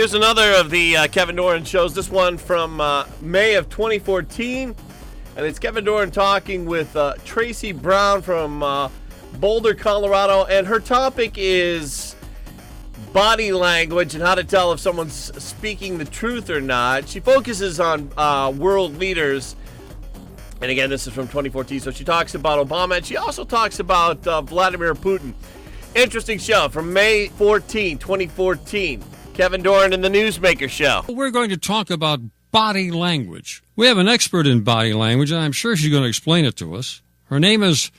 Here's another of the Kevin Doran shows, this one from May of 2014. And it's Kevin Doran talking with Traci Brown from Boulder, Colorado. And her topic is body language and how to tell if someone's speaking the truth or not. She focuses on world leaders. And again, this is from 2014. So she talks about Obama, and she also talks about Vladimir Putin. Interesting show from May 14, 2014. Kevin Doran and the Newsmaker show. We're going to talk about body language. We have an expert in body language, and I'm sure she's going to explain it to us. Her name is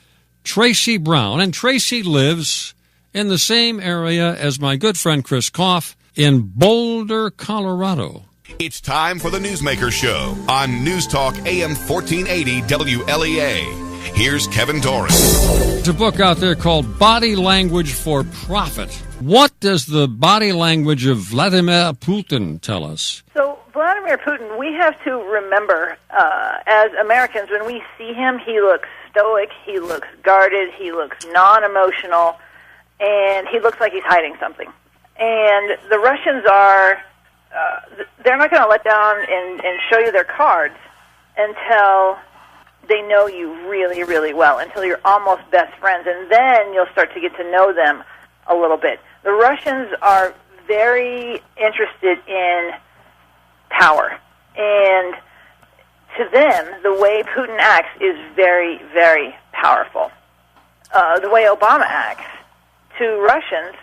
Traci Brown, and Traci lives in the same area as my good friend Chris Koff in Boulder, Colorado. It's time for the Newsmaker show on News Talk AM 1480 WLEA. Here's Kevin Doran. There's a book out there called Body Language for Profit. What does the body language of Vladimir Putin tell us? So Vladimir Putin, we have to remember, as Americans, when we see him, he looks stoic, he looks guarded, he looks non-emotional, and he looks like he's hiding something. And the Russians are, they're not going to let down and show you their cards until they know you really, really well, until you're almost best friends, and then you'll start to get to know them a little bit. The Russians are very interested in power, and to them, the way Putin acts is very, very powerful. The way Obama acts to Russians,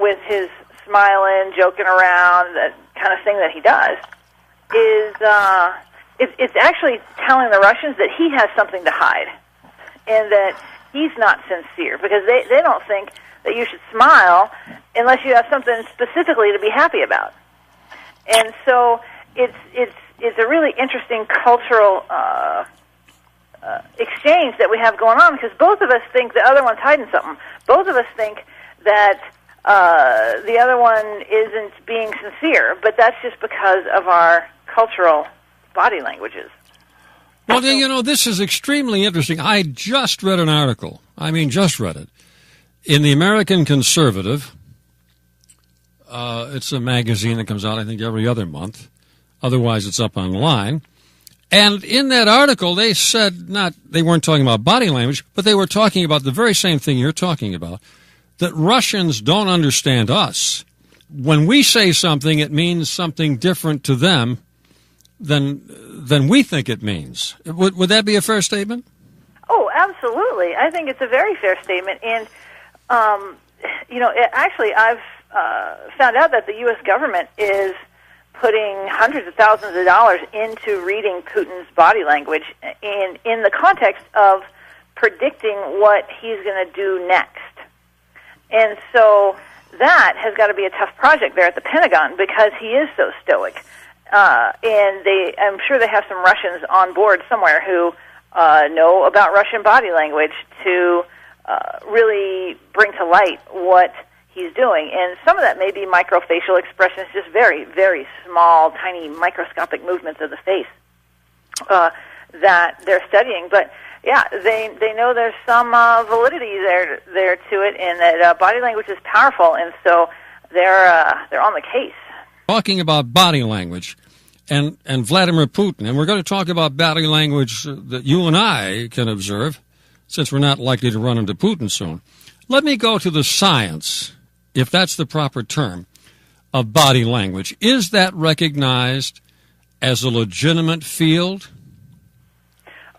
with his smiling, joking around, that kind of thing that he does, is it's actually telling the Russians that he has something to hide, and that he's not sincere, because they don't think that you should smile unless you have something specifically to be happy about. And so it's a really interesting cultural exchange that we have going on, because both of us think the other one's hiding something. Both of us think that the other one isn't being sincere, but that's just because of our cultural body languages. Well, you know, this is extremely interesting. I just read an article. Just read it. In the American Conservative, it's a magazine that comes out, I think, every other month. Otherwise, it's up online. And in that article, they said they weren't talking about body language, but they were talking about the very same thing you're talking about, that Russians don't understand us. When we say something, it means something different to them than we think it means. Would that be a fair statement? Oh, absolutely. I think it's a very fair statement. And, actually, I've found out that the U.S. government is putting hundreds of thousands of dollars into reading Putin's body language in the context of predicting what he's going to do next. And so that has got to be a tough project there at the Pentagon, because he is so stoic. And I'm sure they have some Russians on board somewhere who know about Russian body language to really bring to light what he's doing. And some of that may be microfacial expressions, just very, very small, tiny, microscopic movements of the face that they're studying. But yeah, they know there's some validity there to it, and that body language is powerful, and so they're on the case. Talking about body language and Vladimir Putin, and we're going to talk about body language that you and I can observe, since we're not likely to run into Putin soon. Let me go to the science, if that's the proper term, of body language. Is that recognized as a legitimate field?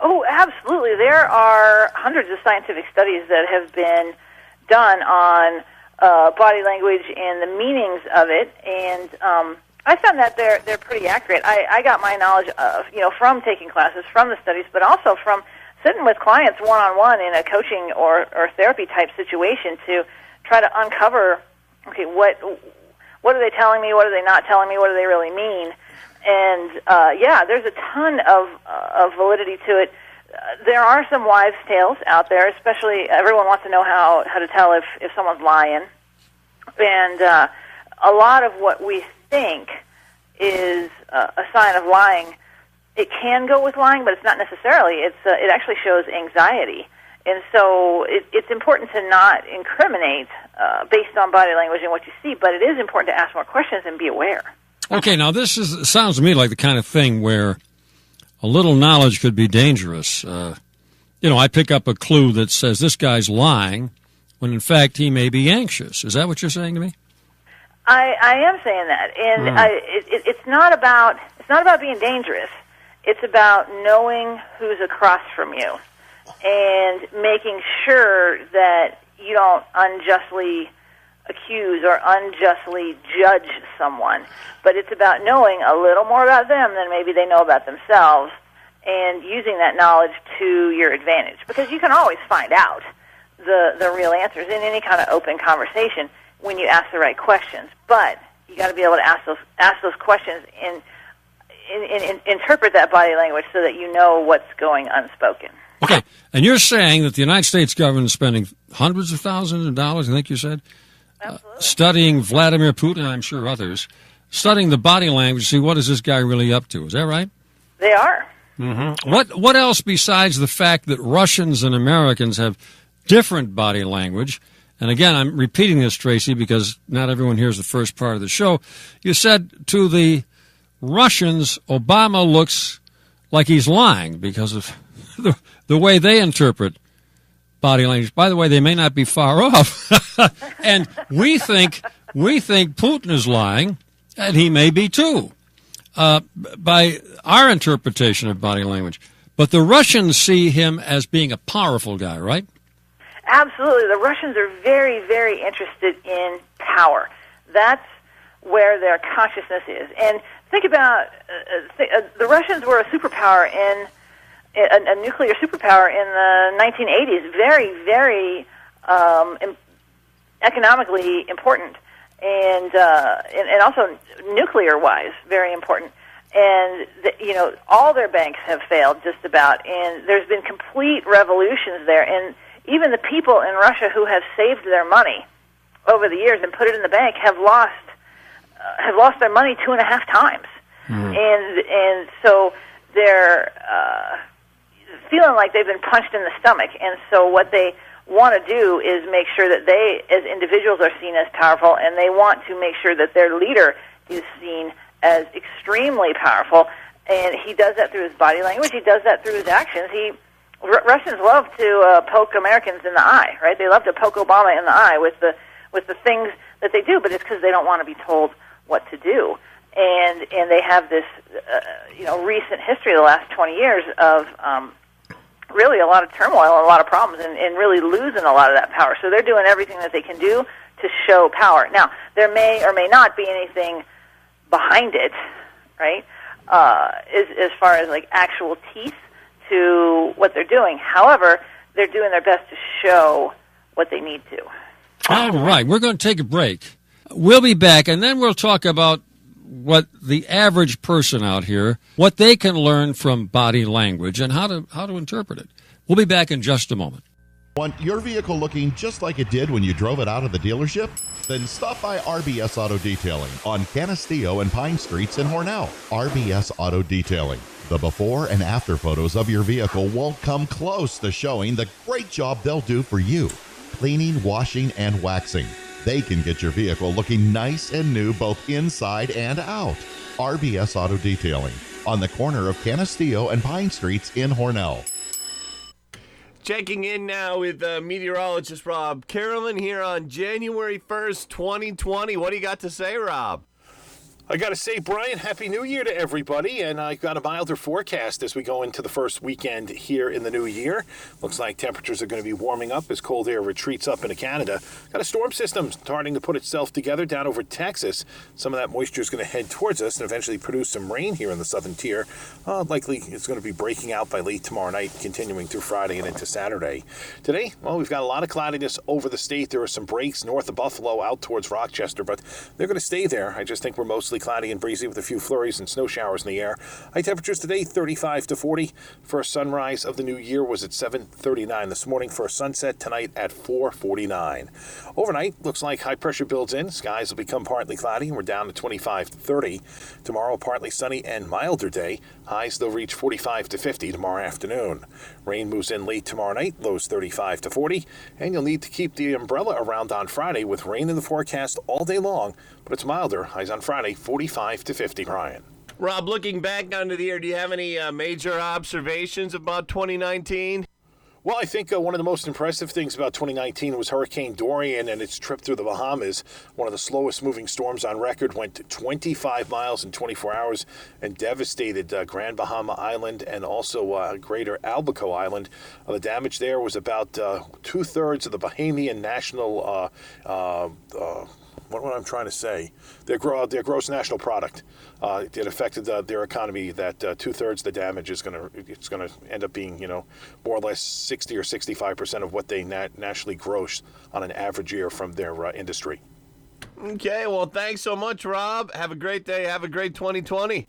Oh, absolutely. There are hundreds of scientific studies that have been done on body language and the meanings of it, and I found that they're pretty accurate. I got my knowledge of, from taking classes, from the studies, but also from sitting with clients one-on-one in a coaching or therapy type situation to try to uncover, okay, what are they telling me? What are they not telling me? What do they really mean? And there's a ton of validity to it. There are some wives' tales out there, especially everyone wants to know how to tell if someone's lying. And a lot of what we think is a sign of lying, it can go with lying, but it's not necessarily. It actually shows anxiety. And so it's important to not incriminate based on body language and what you see, but it is important to ask more questions and be aware. Okay, now this sounds to me like the kind of thing where a little knowledge could be dangerous. I pick up a clue that says this guy's lying when in fact he may be anxious. Is that what you're saying to me? I am saying that, and it's not about being dangerous. It's about knowing who's across from you and making sure that you don't unjustly accuse or unjustly judge someone. But it's about knowing a little more about them than maybe they know about themselves and using that knowledge to your advantage. Because you can always find out the real answers in any kind of open conversation when you ask the right questions. But you got to be able to ask those questions and interpret that body language so that you know what's going unspoken. Okay, and you're saying that the United States government is spending hundreds of thousands of dollars, I think you said, studying Vladimir Putin, I'm sure others, studying the body language, see what is this guy really up to. Is that right? They are. Mm-hmm. What else besides the fact that Russians and Americans have different body language? And again, I'm repeating this, Traci, because not everyone hears the first part of the show. You said to the Russians, Obama looks like he's lying because of the way they interpret body language. By the way, they may not be far off. And we think Putin is lying, and he may be too, by our interpretation of body language. But the Russians see him as being a powerful guy, right? Absolutely. The Russians are very, very interested in power. That's where their consciousness is. And think about the Russians were a superpower a nuclear superpower in the 1980s. Very, very economically important, and also nuclear-wise, very important. And all their banks have failed just about, and there's been complete revolutions there. And even the people in Russia who have saved their money over the years and put it in the bank have lost their money 2.5 times. And so they're feeling like they've been punched in the stomach. And so what they want to do is make sure that they, as individuals, are seen as powerful, and they want to make sure that their leader is seen as extremely powerful. And he does that through his body language. He does that through his actions. Russians love to poke Americans in the eye, right? They love to poke Obama in the eye with the things that they do, but it's because they don't want to be told what to do. And they have this recent history of the last 20 years of really a lot of turmoil and a lot of problems and really losing a lot of that power. So they're doing everything that they can do to show power. Now, there may or may not be anything behind it, right, as far as like actual teeth to what they're doing. However, they're doing their best to show what they need to. All right, we're going to take a break. We'll be back, and then we'll talk about what the average person out here, what they can learn from body language and how to interpret it. We'll be back in just a moment. Want your vehicle looking just like it did when you drove it out of the dealership? Then stop by RBS Auto Detailing on Canisteo and Pine Streets in Hornell. RBS Auto Detailing. The before and after photos of your vehicle won't come close to showing the great job they'll do for you. Cleaning, washing, and waxing. They can get your vehicle looking nice and new both inside and out. RBS Auto Detailing on the corner of Canisteo and Pine Streets in Hornell. Checking in now with meteorologist Rob Carolyn here on January 1st, 2020. What do you got to say, Rob? I got to say, Brian, Happy New Year to everybody, and I got a milder forecast as we go into the first weekend here in the new year. Looks like temperatures are going to be warming up as cold air retreats up into Canada. Got a storm system starting to put itself together down over Texas. Some of that moisture is going to head towards us and eventually produce some rain here in the southern tier. Likely it's going to be breaking out by late tomorrow night, continuing through Friday and into Saturday. Today, well, we've got a lot of cloudiness over the state. There are some breaks north of Buffalo out towards Rochester, but they're going to stay there. I just think we're mostly cloudy and breezy with a few flurries and snow showers in the air. High temperatures today, 35 to 40. First sunrise of the new year was at 7:39 this morning. First sunset tonight at 4:49. Overnight, looks like high pressure builds in. Skies will become partly cloudy, and we're down to 25 to 30. Tomorrow, partly sunny and milder day. Highs, they'll reach 45 to 50 tomorrow afternoon. Rain moves in late tomorrow night, lows 35 to 40. And you'll need to keep the umbrella around on Friday with rain in the forecast all day long. But it's milder. Highs on Friday, 45 to 50, Ryan. Rob, looking back onto the year, do you have any major observations about 2019? Well, I think one of the most impressive things about 2019 was Hurricane Dorian and its trip through the Bahamas. One of the slowest moving storms on record, went 25 miles in 24 hours and devastated Grand Bahama Island and also Greater Albacoa Island. The damage there was about 2/3 of the Bahamian national what am I trying to say? Their gross national product. It affected their economy. That 2/3 of the damage is going to end up being, more or less 60 or 65% of what they nationally gross on an average year from their industry. Okay, well, thanks so much, Rob. Have a great day. Have a great 2020.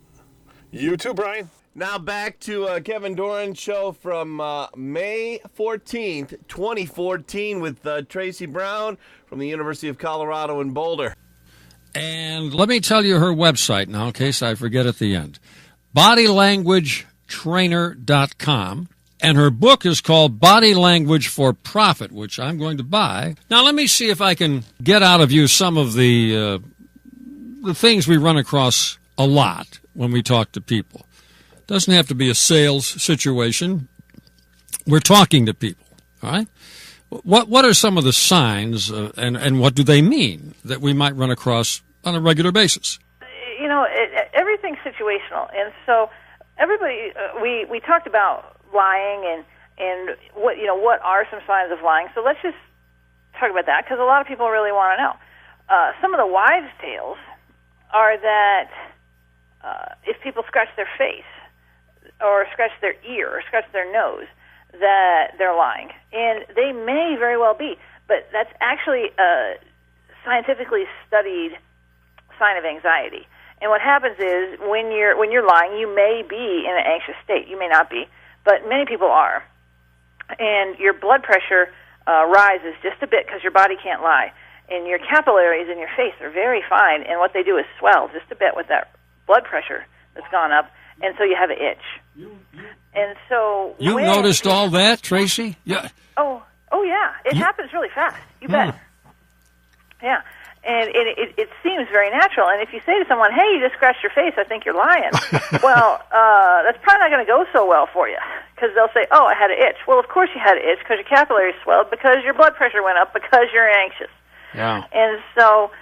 You too, Brian. Now back to Kevin Doran show from May 14th, 2014 with Traci Brown from the University of Colorado in Boulder. And let me tell you her website now in case I forget at the end. bodylanguagetrainer.com. And her book is called Body Language for Profit, which I'm going to buy. Now let me see if I can get out of you some of the things we run across a lot when we talk to people. Doesn't have to be a sales situation. We're talking to people, all right? What are some of the signs and what do they mean that we might run across on a regular basis? Everything's situational. And so everybody, we talked about lying and what are some signs of lying. So let's just talk about that because a lot of people really want to know. Some of the wives' tales are that if people scratch their face, or scratch their ear, or scratch their nose, that they're lying. And they may very well be, but that's actually a scientifically studied sign of anxiety. And what happens is when you're lying, you may be in an anxious state. You may not be, but many people are. And your blood pressure rises just a bit because your body can't lie. And your capillaries in your face are very fine, and what they do is swell just a bit with that blood pressure that's gone up. And so you have an itch. And so you noticed all that, Traci? Yeah. Oh yeah. It happens really fast. You bet. Yeah. And it seems very natural. And if you say to someone, "Hey, you just scratched your face," I think you're lying. Well, that's probably not going to go so well for you because they'll say, "Oh, I had an itch." Well, of course you had an itch because your capillaries swelled, because your blood pressure went up, because you're anxious. Yeah. And so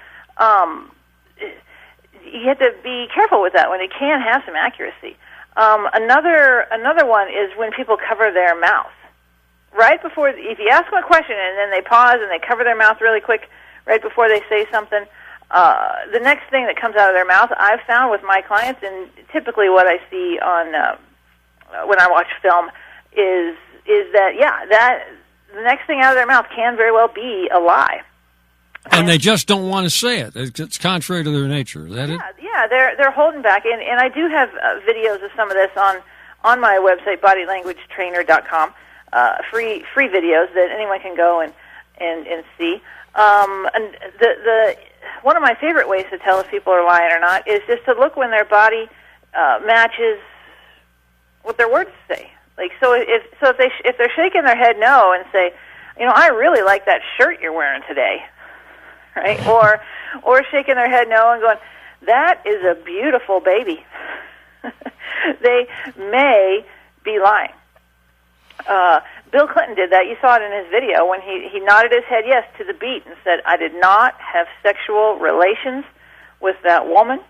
you have to be careful with that when it can have some accuracy. Another one is when people cover their mouth. Right before, if you ask them a question and then they pause and they cover their mouth really quick right before they say something, the next thing that comes out of their mouth, I've found with my clients, and typically what I see on when I watch film, is that the next thing out of their mouth can very well be a lie. And they just don't want to say it. It's contrary to their nature. Is that it? Yeah, they're holding back. And I do have videos of some of this on my website, bodylanguagetrainer.com, free videos that anyone can go and see. And the one of my favorite ways to tell if people are lying or not is just to look when their body matches what their words say. Like if they're shaking their head no and say, I really like that shirt you're wearing today. Right? Or shaking their head no and going, that is a beautiful baby. They may be lying. Bill Clinton did that. You saw it in his video when he nodded his head yes to the beat and said, "I did not have sexual relations with that woman."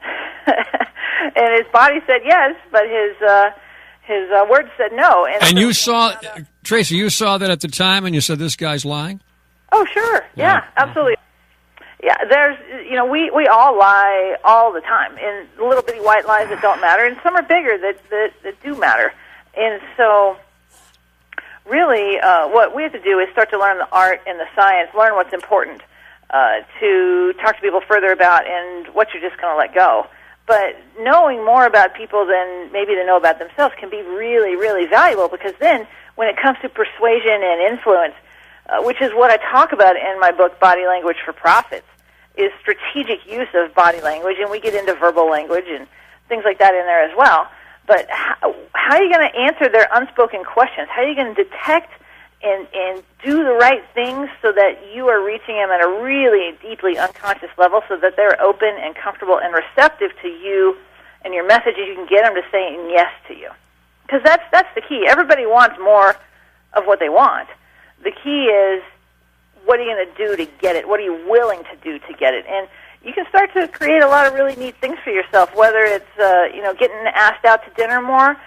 And his body said yes, but his words said no. And you saw, Traci, you saw that at the time and you said, this guy's lying? Oh, sure. Yeah, absolutely. Yeah, there's, we all lie all the time in little bitty white lies that don't matter, and some are bigger that do matter. And so, really, what we have to do is start to learn the art and the science, learn what's important to talk to people further about, and what you're just going to let go. But knowing more about people than maybe they know about themselves can be really, really valuable, because then when it comes to persuasion and influence, which is what I talk about in my book, Body Language for Profits, is strategic use of body language, and we get into verbal language and things like that in there as well. But how are you going to answer their unspoken questions? How are you going to detect and do the right things so that you are reaching them at a really deeply unconscious level, so that they're open and comfortable and receptive to you and your messages? You can get them to saying yes to you, because that's the key. Everybody wants more of what they want. The key is, what are you going to do to get it? What are you willing to do to get it? And you can start to create a lot of really neat things for yourself, whether it's getting asked out to dinner more,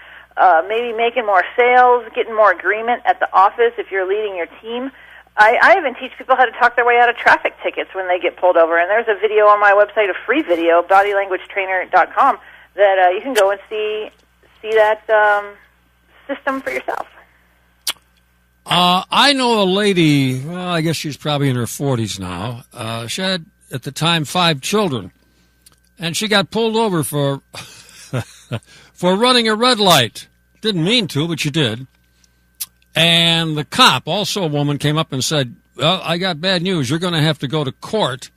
maybe making more sales, getting more agreement at the office if you're leading your team. I even teach people how to talk their way out of traffic tickets when they get pulled over. And there's a video on my website, a free video, bodylanguagetrainer.com, that you can go and see that system for yourself. I know a lady, well, I guess she's probably in her 40s now. She had, at the time, 5 children. And she got pulled over for for running a red light. Didn't mean to, but she did. And the cop, also a woman, came up and said, well, I got bad news. You're going to have to go to court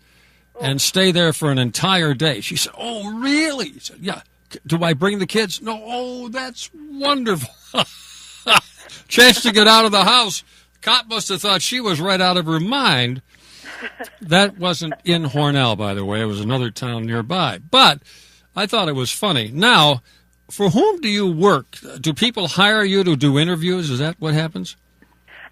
and stay there for an entire day. She said, oh, really? He said, yeah. Do I bring the kids? No. Oh, that's wonderful. Chance to get out of the house. Cop must have thought she was right out of her mind. That wasn't in Hornell, by the way. It was another town nearby. But I thought it was funny. Now, for whom do you work? Do people hire you to do interviews? Is that what happens?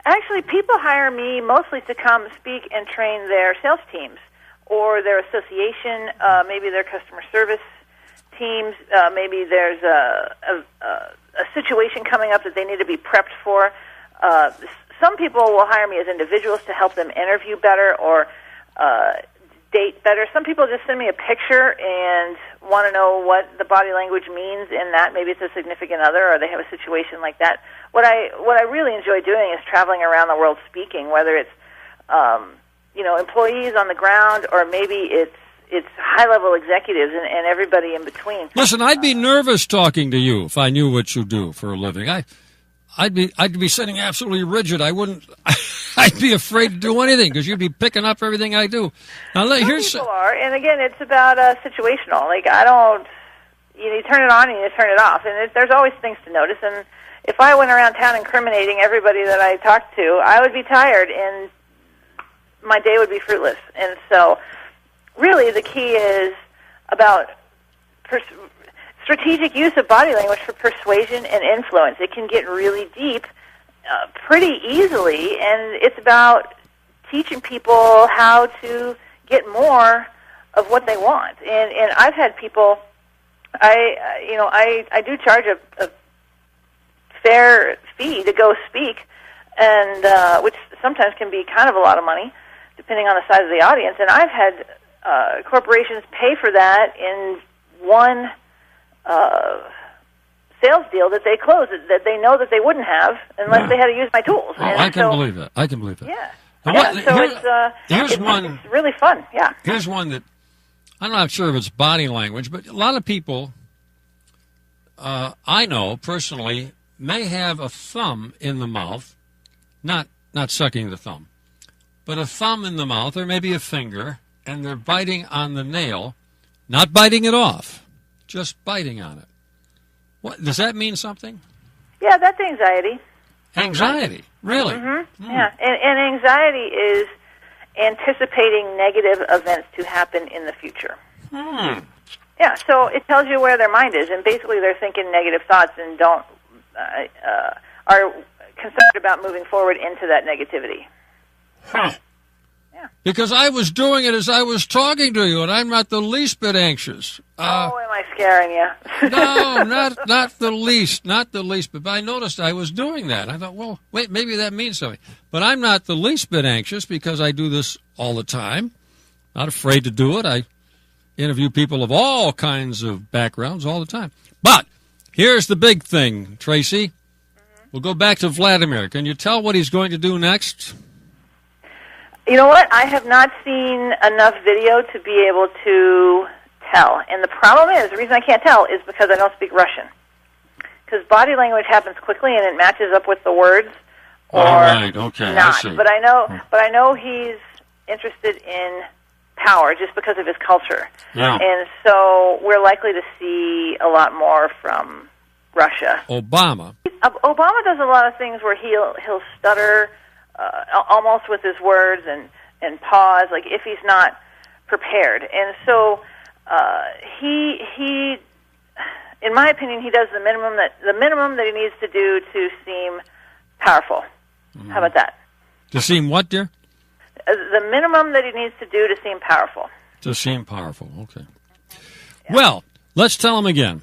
Actually, people hire me mostly to come speak and train their sales teams or their association, maybe their customer service teams. Maybe there's a situation coming up that they need to be prepped for. Some people will hire me as individuals to help them interview better or date better. Some people just send me a picture and want to know what the body language means in that. Maybe it's a significant other or they have a situation like that. What I really enjoy doing is traveling around the world speaking, whether it's employees on the ground or maybe it's high-level executives and everybody in between. Listen, I'd be nervous talking to you if I knew what you do for a living. I'd be sitting absolutely rigid. I'd be afraid to do anything because you'd be picking up everything I do. Now, people are, and again, it's about situational. Like, you turn it on and you turn it off, and there's always things to notice. And if I went around town incriminating everybody that I talked to, I would be tired, and my day would be fruitless. And so, really, the key is about strategic use of body language for persuasion and influence. It can get really deep pretty easily, and it's about teaching people how to get more of what they want. And I've had people, I do charge a fair fee to go speak, and which sometimes can be kind of a lot of money, depending on the size of the audience. And I've had corporations pay for that in one sales deal that they closed that they know that they wouldn't have unless they had to use my tools. Oh, I can believe that. I can believe that. Yeah. It's really fun. Yeah. Here's one that I'm not sure if it's body language, but a lot of people I know personally may have a thumb in the mouth, not sucking the thumb, but a thumb in the mouth or maybe a finger, and they're biting on the nail, not biting it off, just biting on it. What does that mean? Something? Yeah, that's anxiety. Anxiety, really? Mm-hmm. Yeah, and anxiety is anticipating negative events to happen in the future. Yeah, so it tells you where their mind is, and basically they're thinking negative thoughts and are concerned about moving forward into that negativity. Huh. Because I was doing it as I was talking to you, and I'm not the least bit anxious. Am I scaring you? No, not the least, not the least. But I noticed I was doing that. I thought, well, wait, maybe that means something. But I'm not the least bit anxious because I do this all the time. Not afraid to do it. I interview people of all kinds of backgrounds all the time. But here's the big thing, Traci. We'll go back to Vladimir. Can you tell what he's going to do next? You know what? I have not seen enough video to be able to tell. And the problem is, the reason I can't tell is because I don't speak Russian. Because body language happens quickly and it matches up with the words, or All right, okay, not. I see. But I know he's interested in power just because of his culture. Yeah. And so we're likely to see a lot more from Russia. Obama. Obama does a lot of things where he'll stutter almost with his words and pause, like if he's not prepared. And so he in my opinion, he does the minimum that he needs to do to seem powerful. Mm-hmm. How about that? To seem what, dear? The minimum that he needs to do to seem powerful. To seem powerful, okay. Yeah. Well, let's tell him again.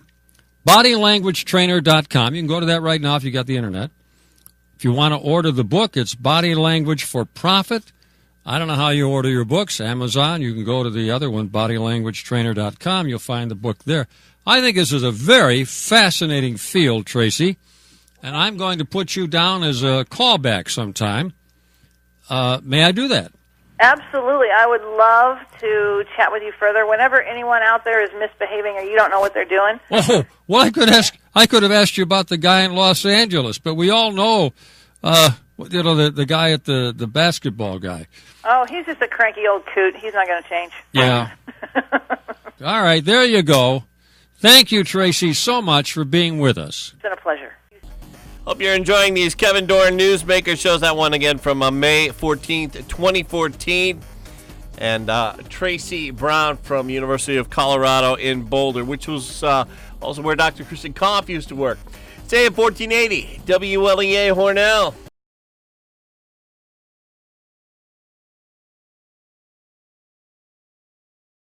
BodyLanguageTrainer.com. You can go to that right now if you got the internet. If you want to order the book, it's Body Language for Profit. I don't know how you order your books. Amazon, you can go to the other one, BodyLanguageTrainer.com. You'll find the book there. I think this is a very fascinating field, Traci, and I'm going to put you down as a callback sometime. May I do that? Absolutely. I would love to chat with you further. Whenever anyone out there is misbehaving or you don't know what they're doing. Oh, well, I could have asked you about the guy in Los Angeles, but we all know, the guy at the basketball guy. Oh, he's just a cranky old coot. He's not going to change. Yeah. All right, there you go. Thank you, Traci, so much for being with us. It's been a pleasure. Hope you're enjoying these Kevin Doran Newsmaker shows. That one again from May 14th, 2014. And Traci Brown from University of Colorado in Boulder, which was also where Dr. Kristen Koff used to work. It's AM 1480, WLEA Hornell.